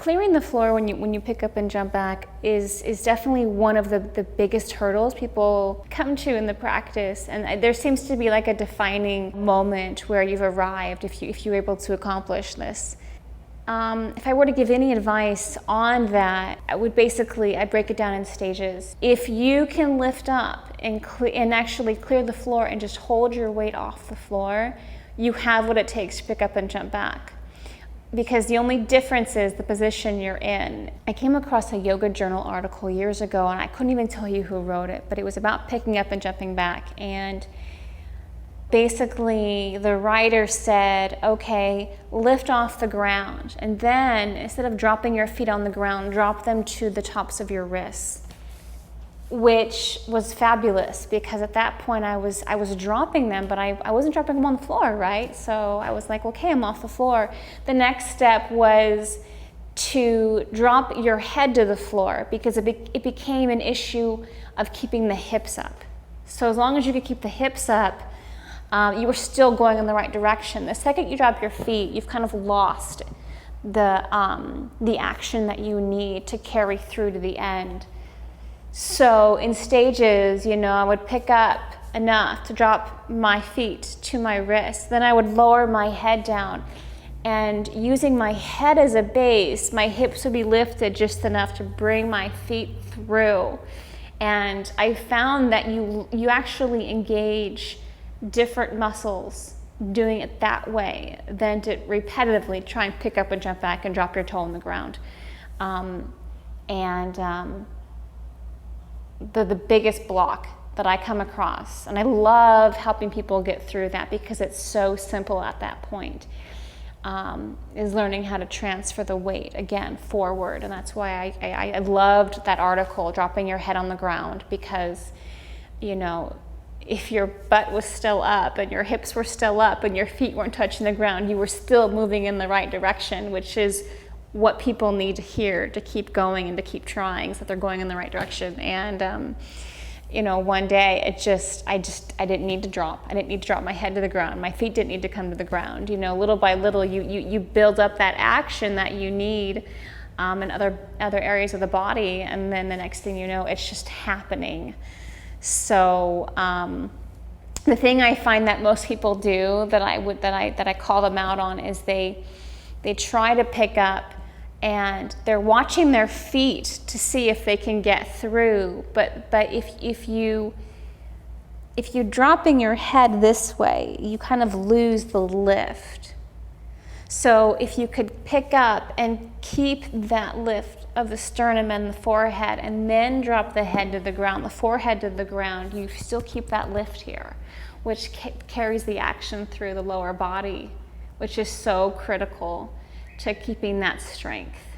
Clearing the floor when you pick up and jump back is definitely one of the biggest hurdles people come to in the practice, and there seems to be like a defining moment where you've arrived if you're able to accomplish this. If I were to give any advice on that, I'd break it down in stages. If you can lift up and actually clear the floor and just hold your weight off the floor, you have what it takes to pick up and jump back. Because the only difference is the position you're in. I came across a yoga journal article years ago, and I couldn't even tell you who wrote it, but it was about picking up and jumping back. And basically the writer said, okay, lift off the ground, and then instead of dropping your feet on the ground, drop them to the tops of your wrists, which was fabulous, because at that point I was dropping them, but I wasn't dropping them on the floor, right? So I was like, okay, I'm off the floor. The next step was to drop your head to the floor, because it became an issue of keeping the hips up. So as long as you could keep the hips up, you were still going in the right direction. The second you drop your feet, you've kind of lost the action that you need to carry through to the end. So in stages, I would pick up enough to drop my feet to my wrists. Then I would lower my head down, and using my head as a base, my hips would be lifted just enough to bring my feet through. And I found that you actually engage different muscles doing it that way than to repetitively try and pick up and jump back and drop your toe on the ground. The biggest block that I come across, and I love helping people get through that because it's so simple at that point, is learning how to transfer the weight, again, forward. And that's why I loved that article, dropping your head on the ground, because, if your butt was still up and your hips were still up and your feet weren't touching the ground, you were still moving in the right direction, which is what people need to hear to keep going and to keep trying, so that they're going in the right direction. And one day I didn't need to drop. I didn't need to drop my head to the ground. My feet didn't need to come to the ground. Little by little, you build up that action that you need in other areas of the body, and then the next thing you know, it's just happening. So the thing I find that most people do that I call them out on is they try to pick up, and they're watching their feet to see if they can get through. But if you dropping your head this way, you kind of lose the lift. So if you could pick up and keep that lift of the sternum and the forehead, and then drop the head to the ground, the forehead to the ground, you still keep that lift here, which carries the action through the lower body, which is so critical to keeping that strength.